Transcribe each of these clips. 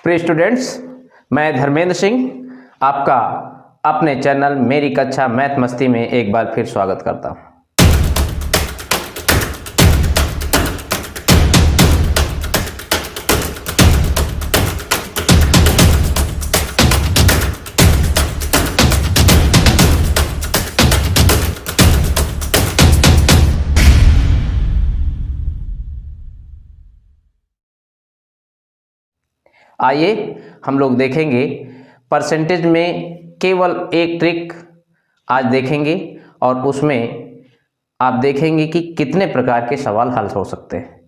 प्रिय स्टूडेंट्स, मैं धर्मेंद्र सिंह आपका अपने चैनल मेरी कक्षा मैथ मस्ती में एक बार फिर स्वागत करता हूं। आइए हम लोग देखेंगे परसेंटेज में केवल एक ट्रिक आज देखेंगे और उसमें आप देखेंगे कि कितने प्रकार के सवाल हल हो सकते हैं।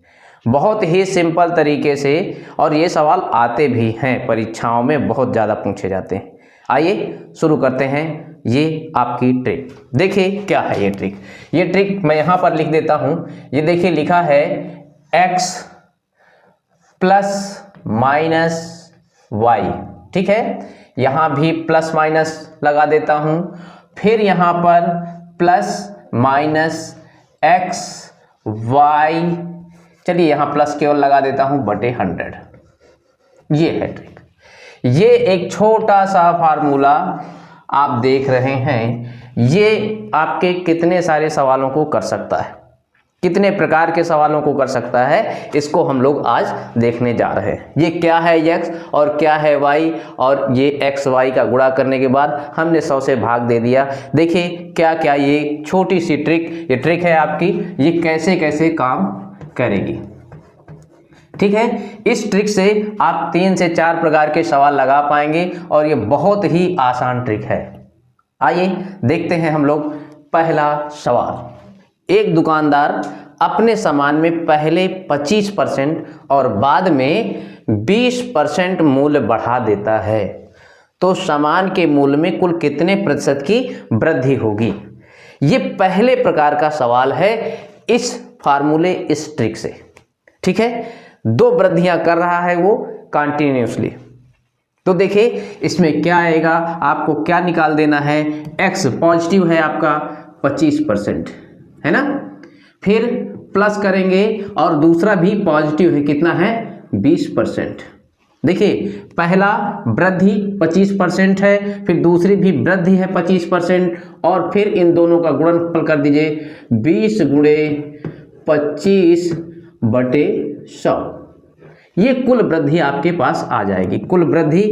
बहुत ही सिंपल तरीके से, और ये सवाल आते भी हैं, परीक्षाओं में बहुत ज़्यादा पूछे जाते हैं। आइए शुरू करते हैं। ये आपकी ट्रिक देखिए क्या है ये ट्रिक। ये ट्रिक मैं यहाँ पर लिख देता हूँ। ये देखिए लिखा है x प्लस माइनस y, ठीक है। यहाँ भी प्लस माइनस लगा देता हूँ, फिर यहाँ पर प्लस माइनस x y, चलिए यहाँ प्लस केवल लगा देता हूँ बटे 100। ये है ट्रिक। ये एक छोटा सा फार्मूला आप देख रहे हैं, ये आपके कितने सारे सवालों को कर सकता है, कितने प्रकार के सवालों को कर सकता है, इसको हम लोग आज देखने जा रहे हैं। ये क्या है x और क्या है y, और ये x y का गुणा करने के बाद हमने 100 से भाग दे दिया। देखिए क्या क्या ये छोटी सी ट्रिक, ये ट्रिक है आपकी, ये कैसे कैसे काम करेगी, ठीक है। इस ट्रिक से आप 3 से 4 प्रकार के सवाल लगा पाएंगे और ये बहुत ही आसान ट्रिक है। आइए देखते हैं हम लोग पहला सवाल। एक दुकानदार अपने सामान में पहले 25% और बाद में 20% मूल्य बढ़ा देता है, तो सामान के मूल्य में कुल कितने प्रतिशत की वृद्धि होगी। ये पहले प्रकार का सवाल है इस फार्मूले, इस ट्रिक से, ठीक है। 2 वृद्धियां कर रहा है वो कंटिन्यूसली। तो देखिए इसमें क्या आएगा, आपको क्या निकाल देना है। x पॉजिटिव है आपका 25%, है ना, फिर प्लस करेंगे और दूसरा भी पॉजिटिव है, कितना है 20%। देखिए पहला वृद्धि 25% है, फिर दूसरी भी वृद्धि है 25%, और फिर इन दोनों का गुणनफल कर दीजिए 20 गुणे 25 बटे 100। ये कुल वृद्धि आपके पास आ जाएगी। कुल वृद्धि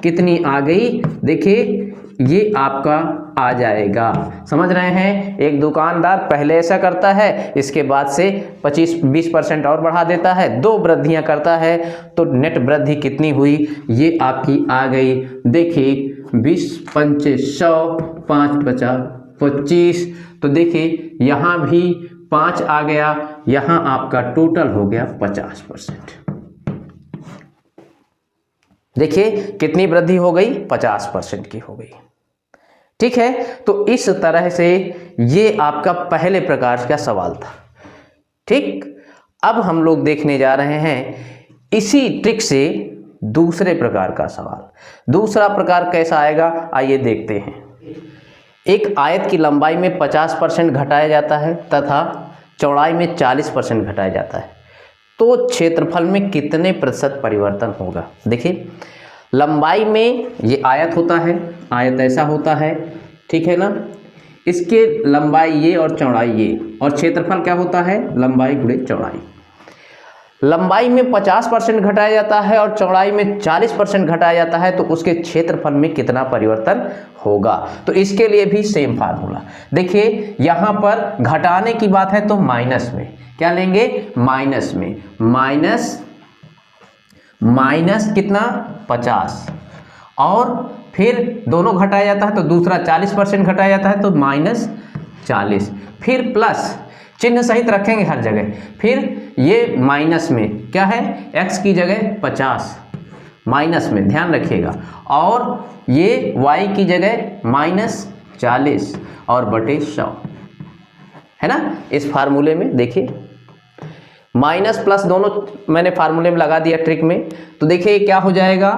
कितनी आ गई, देखिए ये आपका आ जाएगा। समझ रहे हैं, एक दुकानदार पहले ऐसा करता है, इसके बाद से 25-20% और बढ़ा देता है, 2 वृद्धियां करता है, तो नेट वृद्धि कितनी हुई, ये आपकी आ गई। देखिए 20 पंचे 100, 5 बचा 25, तो देखिए यहाँ भी 5 आ गया, यहाँ आपका टोटल हो गया 50%। देखिए कितनी वृद्धि हो गई, 50% की हो गई, ठीक है। तो इस तरह से ये आपका पहले प्रकार का सवाल था, ठीक। अब हम लोग देखने जा रहे हैं इसी ट्रिक से दूसरे प्रकार का सवाल। दूसरा प्रकार कैसा आएगा, आइए देखते हैं। एक आयत की लंबाई में 50% घटाया जाता है तथा चौड़ाई में 40% घटाया जाता है, तो क्षेत्रफल में कितने प्रतिशत परिवर्तन होगा। देखिए लंबाई में ये आयत होता है, आयत ऐसा होता है, ठीक है ना, इसके लंबाई ये और चौड़ाई ये, और क्षेत्रफल क्या होता है, लंबाई गुणे चौड़ाई। लंबाई में 50% घटाया जाता है और चौड़ाई में 40% घटाया जाता है, तो उसके क्षेत्रफल में कितना परिवर्तन होगा। तो इसके लिए भी सेम फार्मूला। देखिए यहाँ पर घटाने की बात है तो माइनस में क्या लेंगे, माइनस में माइनस कितना 50, और फिर दोनों घटाया जाता है तो दूसरा 40% घटाया जाता है तो -40, फिर प्लस चिन्ह सहित रखेंगे हर जगह, फिर ये माइनस में क्या है, x की जगह 50 माइनस में ध्यान रखिएगा, और ये y की जगह -40 और बटे 100, है ना। इस फार्मूले में देखिए माइनस प्लस दोनों मैंने फार्मूले में लगा दिया ट्रिक में, तो देखिए क्या हो जाएगा,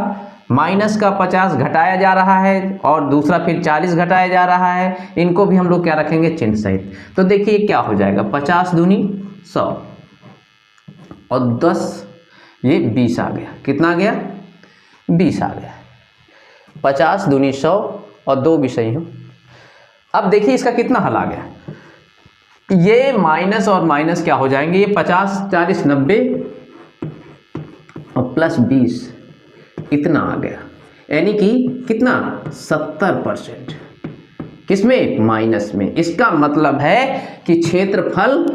माइनस का 50 घटाया जा रहा है और दूसरा फिर 40 घटाया जा रहा है, इनको भी हम लोग क्या रखेंगे, चिन्ह सहित। तो देखिए क्या हो जाएगा, 50 दूनी 100 और 10 ये 20 आ गया, कितना आ गया 20 आ गया। 50 दूनी 100 और 2 भी सही हूँ। अब देखिए इसका कितना हल आ गया। ये माइनस और माइनस क्या हो जाएंगे, ये 50 40 90 और प्लस 20 इतना आ गया, यानी कि कितना 70%। किसमें, माइनस में। इसका मतलब है कि क्षेत्रफल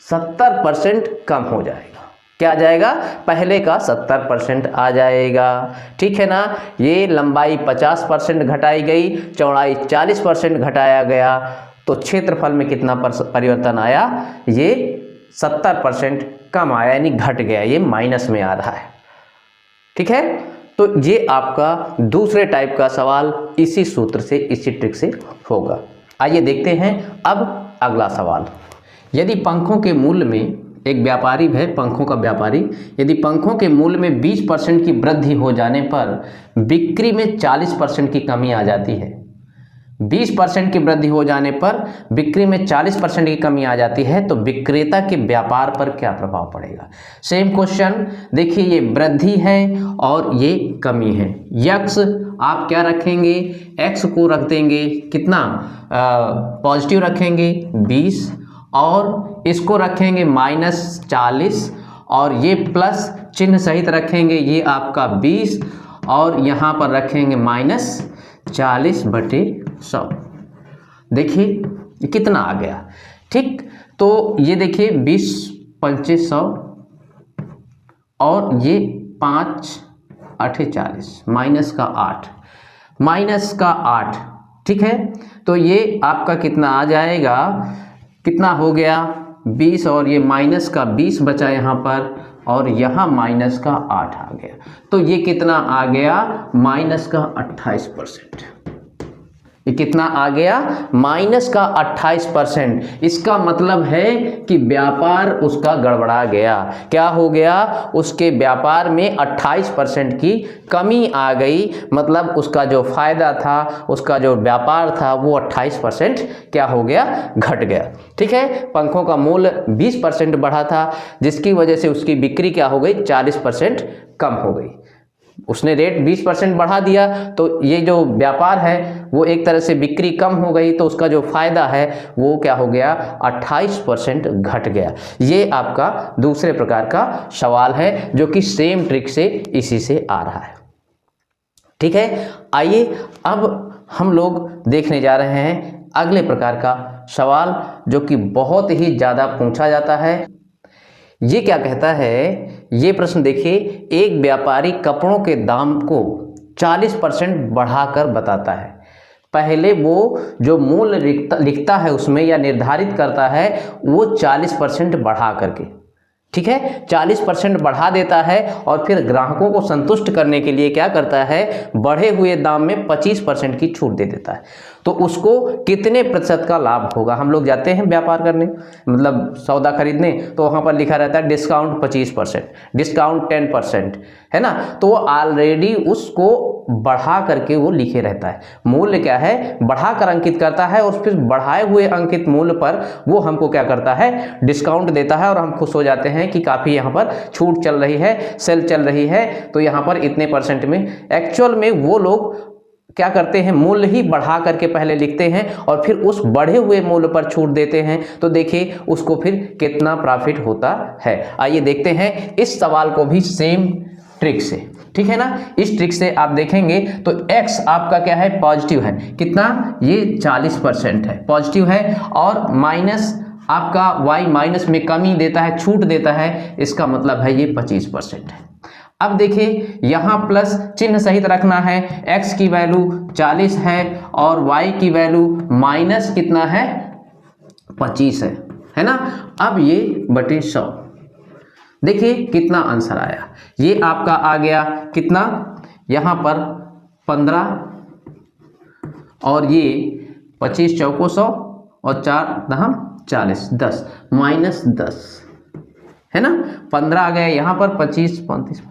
70% कम हो जाएगा। क्या आ जाएगा, पहले का 70% आ जाएगा। ठीक है ना। ये लंबाई 50% घटाई गई, चौड़ाई 40% घटाया गया, तो क्षेत्रफल में कितना परिवर्तन आया, ये 70% कम आया, यानी घट गया, ये माइनस में आ रहा है। ठीक है। तो ये आपका दूसरे टाइप का सवाल इसी सूत्र से, इसी ट्रिक से होगा। आइए देखते हैं अब अगला सवाल। यदि पंखों के मूल्य में, एक व्यापारी है पंखों का व्यापारी, यदि पंखों के मूल्य में 20% की वृद्धि हो जाने पर बिक्री में 40% की कमी आ जाती है। 20% की वृद्धि हो जाने पर बिक्री में 40% की कमी आ जाती है, तो विक्रेता के व्यापार पर क्या प्रभाव पड़ेगा। सेम क्वेश्चन देखिए, ये वृद्धि है और ये कमी है। यक्स आप क्या रखेंगे, एक्स को रख देंगे कितना, पॉजिटिव रखेंगे 20, और इसको रखेंगे -40, और ये प्लस चिन्ह सहित रखेंगे, ये आपका 20, और यहाँ पर रखेंगे -40/100। देखिए ये कितना आ गया। ठीक, तो ये देखिए 20 पंचे 100 और ये 5 8 40, माइनस का 8। ठीक है, तो ये आपका कितना आ जाएगा, कितना हो गया 20, और ये माइनस का 20 बचा यहाँ पर, और यहाँ माइनस का 8 आ गया, तो ये कितना आ गया, माइनस का 28%। ये कितना आ गया, माइनस का 28%। इसका मतलब है कि व्यापार उसका गड़बड़ा गया। क्या हो गया, उसके व्यापार में 28% की कमी आ गई, मतलब उसका जो फायदा था, उसका जो व्यापार था, वो 28% क्या हो गया, घट गया। ठीक है, पंखों का मूल्य 20% बढ़ा था, जिसकी वजह से उसकी बिक्री क्या हो गई, 40% कम हो गई। उसने रेट 20% बढ़ा दिया, तो ये जो व्यापार है वो एक तरह से बिक्री कम हो गई, तो उसका जो फायदा है वो क्या हो गया, 28% घट गया। ये आपका दूसरे प्रकार का सवाल है, जो कि सेम ट्रिक से इसी से आ रहा है। ठीक है, आइए अब हम लोग देखने जा रहे हैं अगले प्रकार का सवाल, जो कि बहुत ही ज़्यादा पूछा जाता है। ये क्या कहता है, ये प्रश्न देखिए, एक व्यापारी कपड़ों के दाम को 40% बढ़ाकर बताता है। पहले वो जो मूल्य लिखता है उसमें, या निर्धारित करता है, वो 40% बढ़ा करके, ठीक है, 40% बढ़ा देता है, और फिर ग्राहकों को संतुष्ट करने के लिए क्या करता है, बढ़े हुए दाम में 25% की छूट दे देता है। तो उसको कितने प्रतिशत का लाभ होगा। हम लोग जाते हैं व्यापार करने, मतलब सौदा खरीदने, तो वहाँ पर लिखा रहता है डिस्काउंट 25%, डिस्काउंट 10%, है ना। तो वो ऑलरेडी उसको बढ़ा करके वो लिखे रहता है। मूल्य क्या है, बढ़ा कर अंकित करता है, और फिर बढ़ाए हुए अंकित मूल्य पर वो हमको क्या करता है, डिस्काउंट देता है, और हम खुश हो जाते हैं कि काफ़ी यहाँ पर छूट चल रही है, सेल चल रही है, तो यहाँ पर इतने % में। एक्चुअल में वो लोग क्या करते हैं, मूल्य ही बढ़ा करके पहले लिखते हैं, और फिर उस बढ़े हुए मूल्य पर छूट देते हैं। तो देखिए उसको फिर कितना प्रॉफिट होता है। आइए देखते हैं इस सवाल को भी सेम ट्रिक से। ठीक है ना, इस ट्रिक से आप देखेंगे तो x आपका क्या है, पॉजिटिव है, कितना, ये 40% है, पॉजिटिव है, और माइनस आपका y माइनस में कमी देता है, छूट देता है, इसका मतलब है ये 25% है। अब देखिए यहाँ प्लस चिन्ह सहित रखना है, x की वैल्यू 40 है और y की वैल्यू माइनस कितना है, 25 है ना। अब ये बटे 100, देखिए कितना आंसर आया। ये आपका आ गया कितना, यहाँ पर 15, और ये 25 चौको 100, और 4 दहम 40, 10 माइनस 10, है ना। 15 आ गया यहाँ पर, 25 35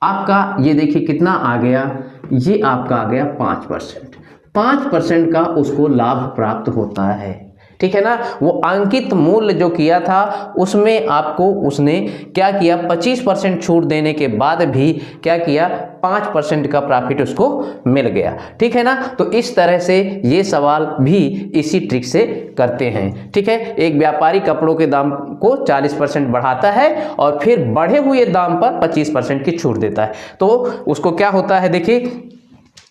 आपका, ये देखिए कितना आ गया, ये आपका आ गया 5%। 5% का उसको लाभ प्राप्त होता है। ठीक है ना। वो अंकित मूल्य जो किया था उसमें आपको उसने क्या किया, 25% छूट देने के बाद भी क्या किया, 5% का प्रॉफिट उसको मिल गया। ठीक है ना। तो इस तरह से ये सवाल भी इसी ट्रिक से करते हैं। ठीक है, एक व्यापारी कपड़ों के दाम को 40% बढ़ाता है और फिर बढ़े हुए दाम पर 25% की छूट देता है। तो उसको क्या होता है, देखिए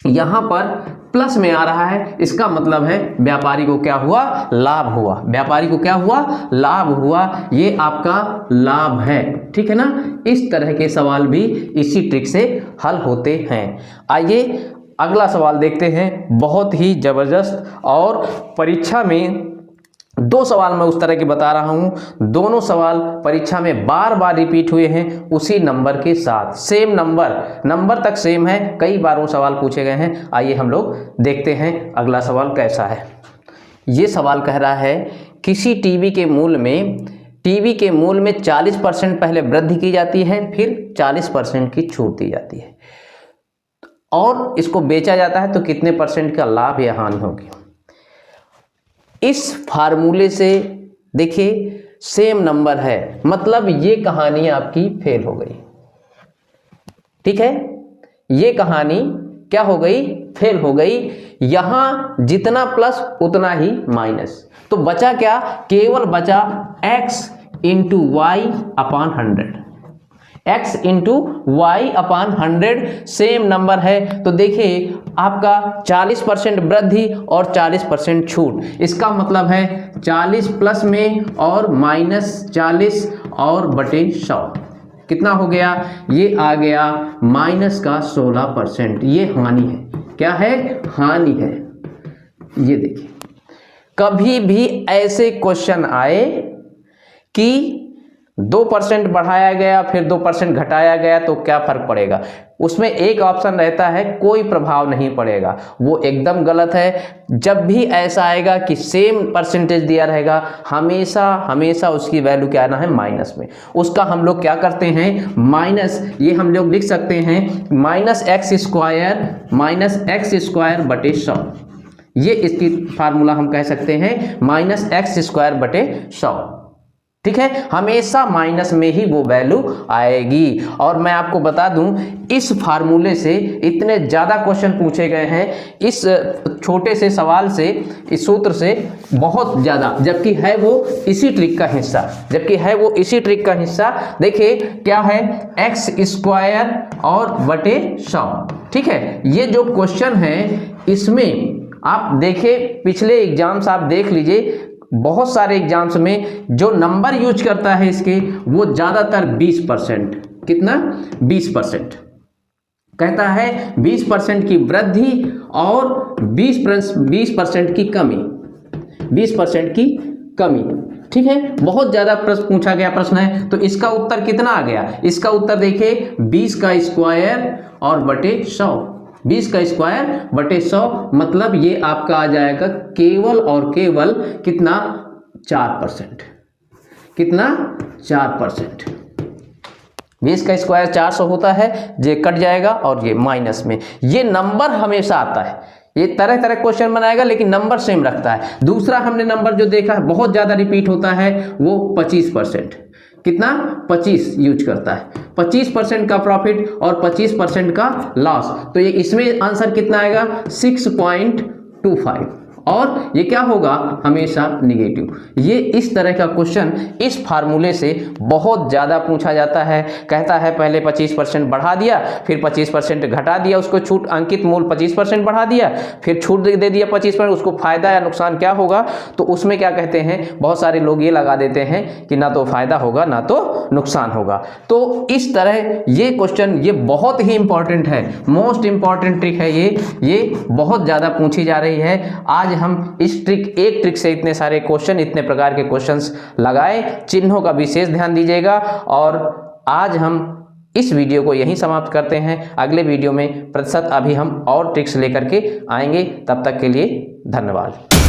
यहां पर प्लस में आ रहा है, इसका मतलब है व्यापारी को क्या हुआ, लाभ हुआ। व्यापारी को क्या हुआ, लाभ हुआ। ये आपका लाभ है। ठीक है ना। इस तरह के सवाल भी इसी ट्रिक से हल होते हैं। आइए अगला सवाल देखते हैं, बहुत ही जबरदस्त। और परीक्षा में 2 सवाल मैं उस तरह के बता रहा हूं, दोनों सवाल परीक्षा में बार बार रिपीट हुए हैं उसी नंबर के साथ, सेम नंबर तक सेम है, कई बार वो सवाल पूछे गए हैं। आइए हम लोग देखते हैं अगला सवाल कैसा है। ये सवाल कह रहा है, किसी टीवी के मूल्य में 40% पहले वृद्धि की जाती है, फिर 40% की छूट दी जाती है और इसको बेचा जाता है, तो कितने परसेंट का लाभ या हानि होगी। इस फार्मूले से देखिए सेम नंबर है, मतलब ये कहानी आपकी फेल हो गई। ठीक है, ये कहानी क्या हो गई, फेल हो गई। यहां जितना प्लस उतना ही माइनस, तो बचा क्या, केवल बचा x इंटू वाई अपान 100। x इंटू वाई अपान 100 सेम नंबर है। तो देखिए आपका 40% वृद्धि और 40% छूट, इसका मतलब है 40 प्लस में और माइनस 40 और बटे 100 कितना हो गया, ये आ गया माइनस का 16%। ये हानि है, क्या है, हानि है। ये देखिए कभी भी ऐसे क्वेश्चन आए कि 2% बढ़ाया गया फिर 2% घटाया गया तो क्या फर्क पड़ेगा, उसमें एक ऑप्शन रहता है कोई प्रभाव नहीं पड़ेगा, वो एकदम गलत है। जब भी ऐसा आएगा कि सेम परसेंटेज दिया रहेगा, हमेशा उसकी वैल्यू क्या आना है, माइनस में। उसका हम लोग क्या करते हैं, माइनस, ये हम लोग लिख सकते हैं -x² बटे 100। ये इसकी फार्मूला हम कह सकते हैं -x² बटे 100। ठीक है, हमेशा माइनस में ही वो वैल्यू आएगी। और मैं आपको बता दूं, इस फार्मूले से इतने ज़्यादा क्वेश्चन पूछे गए हैं इस छोटे से सवाल से, इस सूत्र से बहुत ज़्यादा, जबकि है वो इसी ट्रिक का हिस्सा। देखिए क्या है, x² और बटे 100। ठीक है, ये जो क्वेश्चन है इसमें आप देखें, पिछले एग्जाम्स आप देख लीजिए, बहुत सारे एग्जाम्स में जो नंबर यूज करता है इसके, वो ज़्यादातर 20%, कितना, 20% कहता है, 20% की वृद्धि और 20% की कमी, 20% की कमी। ठीक है, बहुत ज़्यादा प्रश्न पूछा गया प्रश्न है। तो इसका उत्तर कितना आ गया, इसका उत्तर देखिए 20² और बटे 100, 20² बटे 100, मतलब ये आपका आ जाएगा केवल और केवल कितना, 4%। कितना, 4%। 20² 400 होता है, ये कट जाएगा और ये माइनस में। ये नंबर हमेशा आता है, ये तरह तरह क्वेश्चन बनाएगा लेकिन नंबर सेम रखता है। दूसरा हमने नंबर जो देखा है बहुत ज़्यादा रिपीट होता है, वो 25%, कितना, 25 यूज करता है। 25% का प्रॉफिट और 25% का लॉस, तो ये इसमें आंसर कितना आएगा, 6.25। और ये क्या होगा, हमेशा निगेटिव। ये इस तरह का क्वेश्चन इस फार्मूले से बहुत ज़्यादा पूछा जाता है। कहता है पहले 25% बढ़ा दिया, फिर 25% घटा दिया, उसको छूट, अंकित मूल्य 25% बढ़ा दिया, फिर छूट दे दिया 25%, उसको फायदा या नुकसान क्या होगा, तो उसमें क्या कहते हैं, बहुत सारे लोग ये लगा देते हैं कि ना तो फायदा होगा ना तो नुकसान होगा। तो इस तरह ये क्वेश्चन, ये बहुत ही इंपॉर्टेंट है, मोस्ट इंपॉर्टेंट ट्रिक है ये बहुत ज़्यादा पूछी जा रही है। आज हम इस एक ट्रिक से इतने सारे क्वेश्चन, इतने प्रकार के क्वेश्चंस लगाए। चिन्हों का विशेष ध्यान दीजिएगा। और आज हम इस वीडियो को यहीं समाप्त करते हैं। अगले वीडियो में प्रतिशत अभी हम और ट्रिक्स लेकर के आएंगे। तब तक के लिए धन्यवाद।